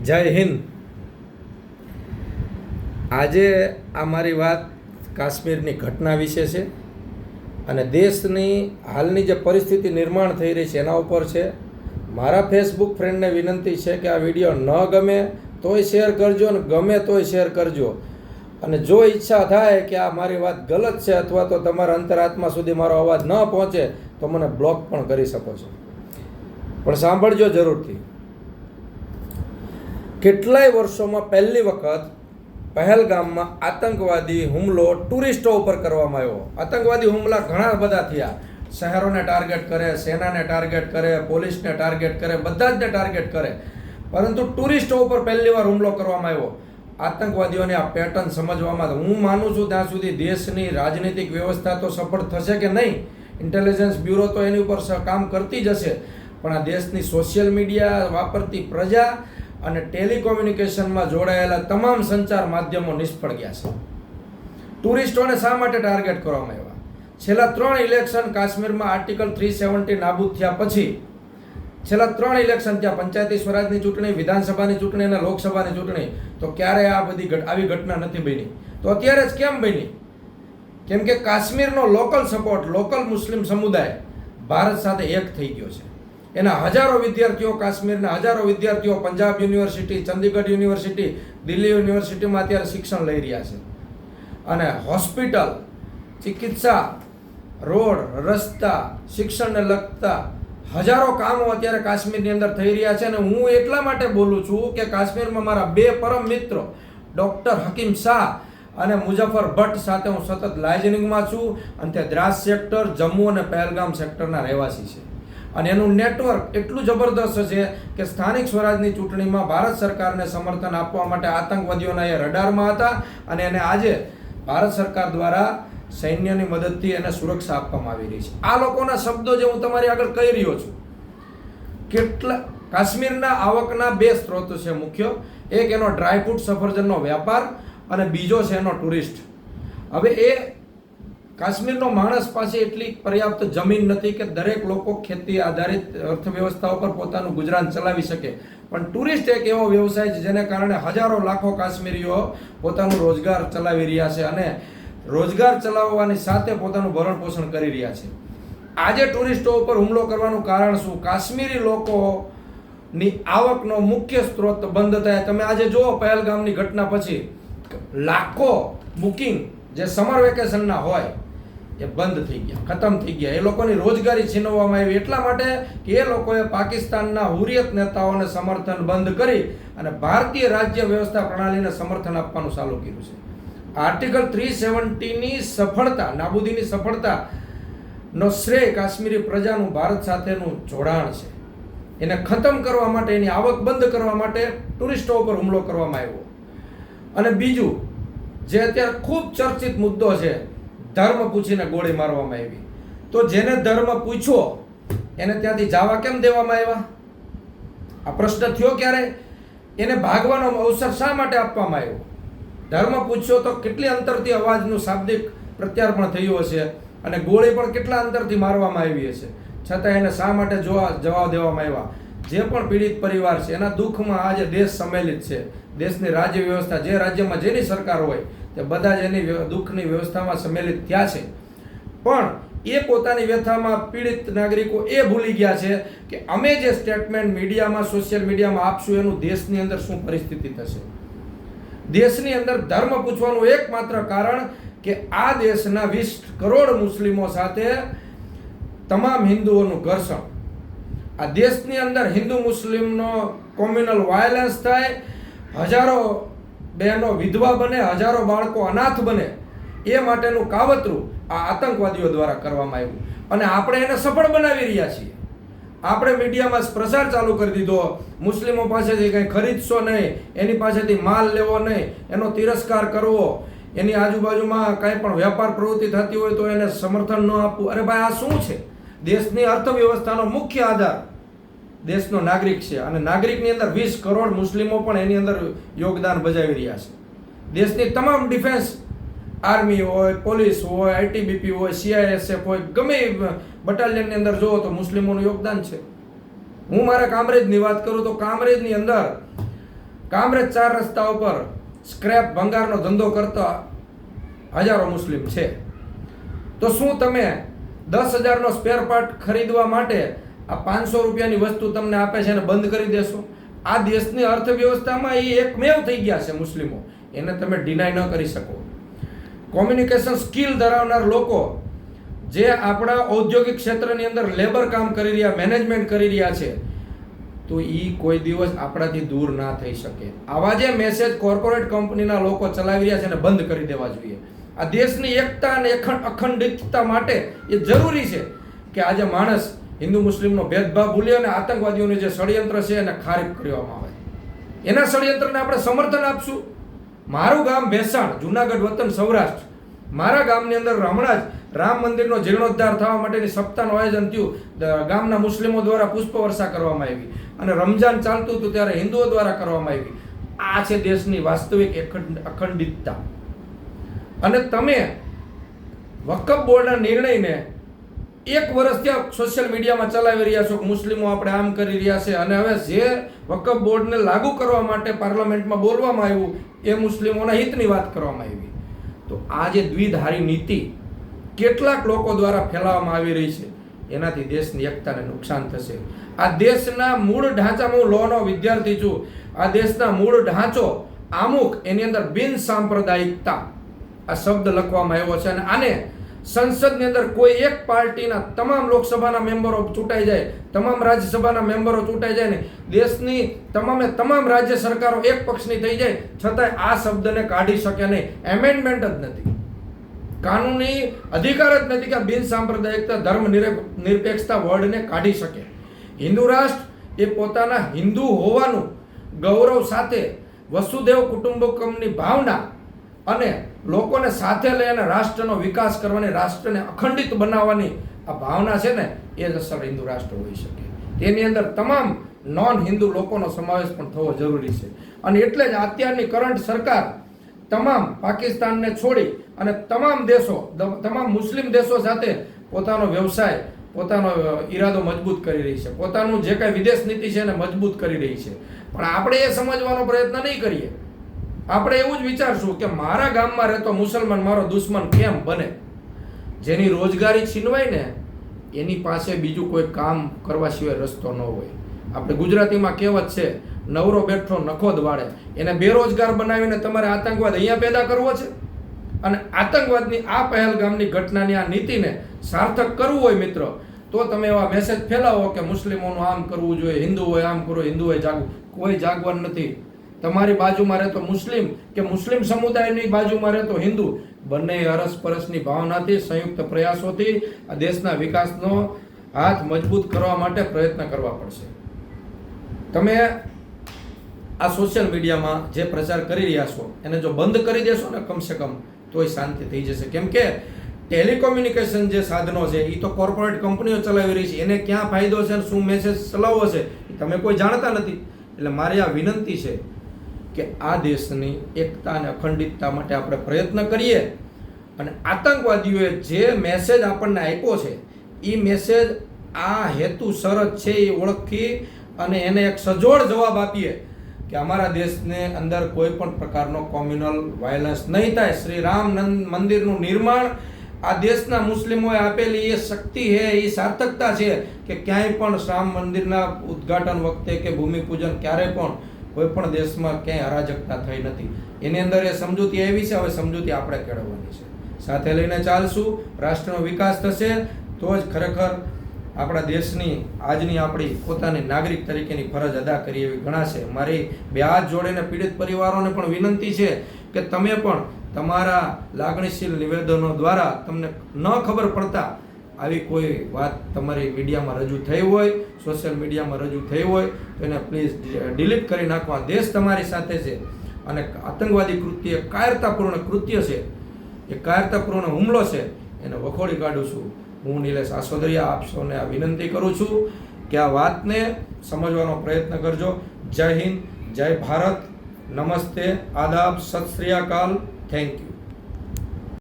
જય હિન્દ. આજે આ મારી વાત કાશ્મીરની ઘટના વિશે છે અને દેશની હાલની જે પરિસ્થિતિ નિર્માણ થઈ રહી છે એના ઉપર છે. મારા ફેસબુક ફ્રેન્ડને વિનંતી છે કે આ વિડીયો ન ગમે તોય શેર કરજો અને ગમે તોય શેર કરજો. અને જો ઈચ્છા થાય કે આ મારી વાત ગલત છે અથવા તો તમારા અંતરાત્મા સુધી મારો અવાજ ન પહોંચે તો મને બ્લોક પણ કરી શકો છો, પણ સાંભળજો જરૂરથી. કેટલાય વર્ષોમાં પહેલી વખત પહેલગામમાં આતંકવાદી હુમલો ટુરિસ્ટો ઉપર કરવામાં આવ્યો. આતંકવાદી હુમલા ઘણા બધા થયા. શહેરોને ટાર્ગેટ કરે, સેનાને ટાર્ગેટ કરે, પોલીસને ટાર્ગેટ કરે, બધા જને ટાર્ગેટ કરે, પરંતુ ટુરિસ્ટો ઉપર પહેલી વાર હુમલો કરવામાં આવ્યો. આતંકવાદીઓને આ પેટર્ન સમજવામાં હું માનું છું ત્યાં સુધી દેશની રાજનીતિક વ્યવસ્થા તો સફળ થશે કે નહીં, ઇન્ટેલિજન્સ બ્યુરો તો એની ઉપર કામ કરતી જ હશે, પણ આ દેશની સોશિયલ મીડિયા વાપરતી પ્રજા અને ટેલિકોમ્યુનિકેશનમાં જોડાયેલા તમામ સંચાર માધ્યમો નિષ્ફળ ગયા છે. ટુરિસ્ટોને શા માટે ટાર્ગેટ કરવામાં આવ્યા? છેલ્લા 3 ઇલેક્શન કાશ્મીરમાં આર્ટિકલ 370 નાબૂદ થયા પછી છેલ્લા 3 ઇલેક્શન થયા, પંચાયતી સ્વરાજની ચૂંટણી, વિધાનસભાની ચૂંટણી અને લોકસભાની ચૂંટણી, તો ક્યારે આવી ઘટના નથી બની. તો અત્યારે જ કેમ બની? કેમ કે કાશ્મીરનો લોકલ સપોર્ટ, લોકલ મુસ્લિમ સમુદાય ભારત સાથે એક થઈ ગયો છે. એના હજારો વિદ્યાર્થીઓ, કાશ્મીરના હજારો વિદ્યાર્થીઓ પંજાબ યુનિવર્સિટી, ચંદીગઢ યુનિવર્સિટી, દિલ્હી યુનિવર્સિટીમાં અત્યારે શિક્ષણ લઈ રહ્યા છે. અને હોસ્પિટલ, ચિકિત્સા, રોડ, રસ્તા, શિક્ષણને લગતા હજારો કામો અત્યારે કાશ્મીરની અંદર થઈ રહ્યા છે. અને હું એટલા માટે બોલું છું કે કાશ્મીરમાં મારા 2 પરમ મિત્રો ડૉક્ટર હકીમ શાહ અને મુઝફ્ફર ભટ્ટ સાથે હું સતત લાયઝનિંગમાં છું. અને તે દ્રાસ સેક્ટર, જમ્મુ અને પહેલગામ સેક્ટરના રહેવાસી છે. અને એનું નેટવર્ક એટલું જબરદસ્ત છે કે સ્થાનિક સ્વરાજની ચૂંટણીમાં ભારત સરકારને સમર્થન આપવા માટે આતંકવાદીઓના એ રડારમાં હતા. અને એને આજે ભારત સરકાર દ્વારા સૈન્યની મદદથી એને સુરક્ષા આપવામાં આવી રહી છે. આ લોકોના શબ્દો જે હું તમારી આગળ કહી રહ્યો છું, કાશ્મીરના આવકના 2 સ્ત્રોત છે મુખ્ય. એક એનો ડ્રાયફ્રૂટ સફરજનનો વ્યાપાર અને બીજો છે એનો ટુરિસ્ટ. હવે એ કાશ્મીરનો માણસ પાસે એટલી પર્યાપ્ત જમીન નથી કે દરેક લોકો ખેતી આધારિત અર્થવ્યવસ્થા ઉપર પોતાનું ગુજરાન ચલાવી શકે, પણ ટુરિસ્ટ એક એવો વ્યવસાય છે જેને કારણે હજારો લાખો કાશ્મીરીઓ પોતાનું રોજગાર ચલાવી રહ્યા છે અને રોજગાર ચલાવવાની સાથે પોતાનું ભરણ પોષણ કરી રહ્યા છે. આજે ટુરિસ્ટો ઉપર હુમલો કરવાનું કારણ શું? કાશ્મીરી લોકોની આવકનો મુખ્ય સ્ત્રોત બંધ થયા. તમે આજે જુઓ પહેલગામની ઘટના પછી લાખો બુકિંગ જે સમર વેકેશનના હોય એ બંધ થઈ ગયા, ખતમ થઈ ગયા. એ લોકોની રોજગારી છીનવવામાં આવી એટલા માટે કે એ લોકોએ પાકિસ્તાનના હુરિયત નેતાઓને સમર્થન બંધ કરી અને ભારતીય રાજ્ય વ્યવસ્થા પ્રણાલીને સમર્થન આપવાનું ચાલુ કર્યું છે. આર્ટિકલ 370ની સફળતા, નાબૂદીની સફળતાનો શ્રેય કાશ્મીરી પ્રજાનું ભારત સાથેનું જોડાણ છે. એને ખતમ કરવા માટે, એની આવક બંધ કરવા માટે ટુરિસ્ટો ઉપર હુમલો કરવામાં આવ્યો. અને બીજું જે અત્યારે ખૂબ ચર્ચિત મુદ્દો છે, ધર્મ પૂછીને ગોળી મારવામાં આવી. તો જેને ધર્મ પૂછ્યો એને ત્યાંથી જવા કેમ દેવામાં આવ્યા? આ પ્રશ્ન થયો ક્યારે? એને ભાગવાનો અવસર શા માટે આપવામાં આવ્યો? ધર્મ પૂછ્યો તો કેટલી અંતરથી અવાજનું શાબ્દિક પ્રત્યાર્પણ થયું હશે અને ગોળી પણ કેટલા અંતરથી મારવામાં આવી હશે, છતાં એને શા માટે જવાબ દેવામાં આવ્યા? જે પણ પીડિત પરિવાર છે એના દુઃખમાં આજે દેશ સંમેલિત છે. દેશની રાજ્ય વ્યવસ્થા, જે રાજ્યમાં જેની સરકાર હોય તે બધા જ એની દુઃખની વ્યવસ્થામાં સંમેલિત થયા છે. પણ એ પોતાની વ્યથામાં પીડિત નાગરિકો એ ભૂલી ગયા છે કે અમે જે સ્ટેટમેન્ટ મીડિયામાં, સોશિયલ મીડિયામાં આપશું એનું દેશની અંદર શું પરિસ્થિતિ થશે. દેશની અંદર ધર્મ પૂછવાનું એકમાત્ર કારણ કે આ દેશના 20 કરોડ મુસ્લિમો સાથે તમામ હિન્દુઓનું ઘર્ષણ, આ દેશની અંદર હિન્દુ મુસ્લિમનો કોમ્યુનલ વાયલન્સ થાય, હજારો બહેનો વિધવા બને, હજારો બાળકો અનાથ બને, એ માટેનું કાવતરું આ આતંકવાદીઓ દ્વારા કરવામાં આવ્યું. અને આપણે એને સફળ બનાવી રહ્યા છીએ. આપણે મીડિયામાં પ્રચાર ચાલુ કરી દીધો, મુસ્લિમો પાસેથી કંઈ ખરીદશો નહીં, એની પાસેથી માલ લેવો નહીં, એનો તિરસ્કાર કરવો, એની આજુબાજુમાં કાંઈ પણ વ્યાપાર પ્રવૃત્તિ થતી હોય તો એને સમર્થન ન આપવું. અરે ભાઈ, આ શું છે? દેશની અર્થવ્યવસ્થાનો મુખ્ય આધાર દેશનો નાગરિક છે અને નાગરિકની અંદર 20 કરોડ મુસ્લિમો પણ એની અંદર યોગદાન બજાવી રહ્યા છે. દેશની તમામ ડિફેન્સ, આર્મી હોય, પોલીસ હોય, આઈટીબીપી હોય, CISF હોય, ગમે બટાલિયનની અંદર જુઓ તો મુસ્લિમોનું યોગદાન છે. હું મારા કામરેજની વાત કરું તો કામરેજની અંદર કામરેજ 4 રસ્તા ઉપર સ્ક્રેપ ભંગારનો ધંધો કરતા હજારો મુસ્લિમ છે. તો શું તમે 10,000નો સ્પેર પાર્ટ ખરીદવા માટે આ 500 રૂપિયાની વસ્તુ તમને આપે છે અને બંધ કરી દેશો? આ દેશની અર્થવ્યવસ્થામાં એ એકમેવ થઈ ગયા છે મુસ્લિમો, એને તમે ડિનાય ન કરી શકો. કોમ્યુનિકેશન સ્કિલ ધરાવનાર લોકો જે આપણા ઔદ્યોગિક ક્ષેત્રની અંદર લેબર કામ કરી રહ્યા, મેનેજમેન્ટ કરી રહ્યા છે, તો એ કોઈ દિવસ આપણાથી દૂર ના થઈ શકે. આવા જે મેસેજ કોર્પોરેટ કંપનીના લોકો ચલાવી રહ્યા છે એને બંધ કરી દેવા જોઈએ. આ દેશની એકતા અને અખંડિતતા માટે એ જરૂરી છે કે આજે માણસ હિન્દુ મુસ્લિમનો ભેદભાવ ભૂલી અને આતંકવાદીઓનું જે ષડયંત્ર છે એને ખારીજ કરવામાં આવે. એના ષડયંત્રને આપણે સમર્થન આપશું. મારું ગામ ભેસાણ, જુનાગઢ વતન સૌરાષ્ટ્ર, મારા ગામની અંદર હમણાં જ રામ મંદિરનો જીર્ણોદ્ધાર થવા માટેની સપ્તાહનું આયોજન થયું. ગામના મુસ્લિમો દ્વારા પુષ્પવર્ષા કરવામાં આવી અને રમજાન ચાલતું હતું ત્યારે હિન્દુઓ દ્વારા કરવામાં આવી. આ છે દેશની વાસ્તવિક અખંડિતતા. અને તમે વકફ બોર્ડના નિર્ણયને 1 વર્ષથી સોશિયલ મીડિયામાં ચલાવી રહ્યા છો કે મુસ્લિમો આપણે આમ કરી રહ્યા છે, અને હવે જે વકફ બોર્ડને લાગુ કરવા માટે પાર્લામેન્ટમાં બોલવામાં આવ્યું એ મુસ્લિમોના હિતની વાત કરવામાં આવી. તો આ જે દ્વિધારી નીતિ કેટલાક લોકો દ્વારા ફેલાવવામાં આવી રહી છે, એનાથી દેશની એકતાને નુકસાન થશે. આ દેશના મૂળ ઢાંચામાં, હું લોનો વિદ્યાર્થી છું, આ દેશના મૂળ ઢાંચો આમુખ, એની અંદર બિન સાંપ્રદાયિકતા આ શબ્દ લખવામાં આવ્યો છે. અને આને સંસદની અંદર કોઈ એક પાર્ટીના તમામ લોકસભાના મેમ્બરો ચૂંટાઈ જાય, તમામ રાજ્યસભાના મેમ્બરો ચૂંટાઈ જાય ને દેશની તમામ રાજ્ય સરકારો એક પક્ષની થઈ જાય, છતાંય આ શબ્દને કાઢી શકે નહીં. એમેન્ડમેન્ટ જ નથી, કાનૂની અધિકાર જ નથી કે બિન સાંપ્રદાયિકતા, ધર્મ નિરપેક્ષતા વર્ડને કાઢી શકે. હિન્દુ રાષ્ટ્ર એ પોતાના હિન્દુ હોવાનું ગૌરવ સાથે વસુદેવ કુટુંબકમની ભાવના અને લોકોને સાથે લઈ અને રાષ્ટ્રનો વિકાસ કરવાની, રાષ્ટ્રને અખંડિત બનાવવાની આ ભાવના છે ને, એ જ અસલ હિન્દુ રાષ્ટ્ર હોઈ શકે. તેની અંદર તમામ નોન હિન્દુ લોકોનો સમાવેશ પણ થવો જરૂરી છે. અને એટલે જ અત્યારની કરંટ સરકાર તમામ પાકિસ્તાનને છોડી અને તમામ મુસ્લિમ દેશો સાથે પોતાનો વ્યવસાય, પોતાનો ઈરાદો મજબૂત કરી રહી છે, પોતાનું જે કાંઈ વિદેશ નીતિ છે એને મજબૂત કરી રહી છે. પણ આપણે એ સમજવાનો પ્રયત્ન નહીં કરીએ. આપણે એવું જ વિચારશું કે મારા ગામમાં રહેતો મુસલમાન મારો દુશ્મન કેમ બને. જેની રોજગારી છીનવાય ને એની પાસે બીજું કોઈ કામ કરવા સિવાય રસ્તો ન હોય. આપણે ગુજરાતીમાં કહેવત છે, નવરો બેઠો નખો જ વાળે. એને બેરોજગાર બનાવીને તમારે આતંકવાદ અહીંયા પેદા કરવો છે. અને આતંકવાદની આ પહેલગામની ઘટનાની આ નીતિને સાર્થક કરવું હોય મિત્રો, તો તમે એવા મેસેજ ફેલાવો કે મુસ્લિમોનું આમ કરવું જોઈએ, હિન્દુઓએ આમ કરવું, હિન્દુઓએ જાગવું. કોઈ જાગવાનું નથી. તમારી બાજુમાં રહેતો મુસ્લિમ કે મુસ્લિમ સમુદાયની બાજુમાં રહેતો હિન્દુ, બંને અરસપરસની ભાવનાથી, સંયુક્ત પ્રયાસોથી આ દેશના વિકાસનો હાથ મજબૂત કરવા માટે પ્રયત્ન કરવા પડશે. તમે આ સોશિયલ મીડિયામાં જે પ્રચાર કરી રહ્યા છો એને જો બંધ કરી દેશો ને કમસે કમ, તોય શાંતિ થઈ જશે. કેમ કે ટેલિકોમ્યુનિકેશન જે સાધનો છે એ તો કોર્પોરેટ કંપનીઓ ચલાવી રહી છે. એને ક્યાં ફાયદો છે અને શું મેસેજ ચલાવવો છે એ તમે કોઈ જાણતા નથી. એટલે મારી આ વિનંતી છે કે આ દેશની એકતા અને અખંડિતતા માટે આપણે પ્રયત્ન કરીએ. અને આતંકવાદીઓએ જે મેસેજ આપણને આપ્યો છે એ મેસેજ આ હેતુસર જ છે એ ઓળખી અને એને એક સજોડ જવાબ આપીએ કે અમારા દેશને અંદર કોઈ પણ પ્રકારનો કોમ્યુનલ વાયલન્સ નહીં થાય. શ્રી રામ મંદિરનું નિર્માણ આ દેશના મુસ્લિમોએ આપેલી એ શક્તિ છે, એ સાર્થકતા છે કે ક્યાંય પણ રામ મંદિરના ઉદ્ઘાટન વખતે કે ભૂમિપૂજન ક્યારેય પણ કોઈ પણ દેશમાં ક્યાંય અરાજકતા થઈ નથી. એની અંદર એ સમજૂતી આવી છે. હવે સમજૂતી આપણે કેળવવાની છે. સાથે લઈને ચાલશું, રાષ્ટ્રનો વિકાસ થશે તો જ ખરેખર આપણા દેશની આજની આપણી પોતાની નાગરિક તરીકેની ફરજ અદા કરી એવી ગણાશે. મારી 2 હાથ જોડીને પીડિત પરિવારોને પણ વિનંતી છે કે તમે પણ તમારા લાગણીશીલ નિવેદનો દ્વારા તમને ન ખબર પડતા આવી કોઈ વાત તમારી મીડિયામાં રજૂ થઈ હોય, સોશિયલ મીડિયામાં રજૂ થઈ હોય તો એને પ્લીઝ ડિલીટ કરી નાખવા. દેશ તમારી સાથે છે અને આતંકવાદી કૃત્ય કાયરતાપૂર્ણ કૃત્ય છે, એ કાયરતાપૂર્ણ હુમલો છે, એને વખોડી કાઢું છું. હું નિલેશ આસોદરિયા આપ સૌને આ વિનંતી કરું છું કે આ વાતને સમજવાનો પ્રયત્ન કરજો. જય હિન્દ, જય ભારત, નમસ્તે, આદાબ, સત શ્રી અકાલ, થેન્ક યુ.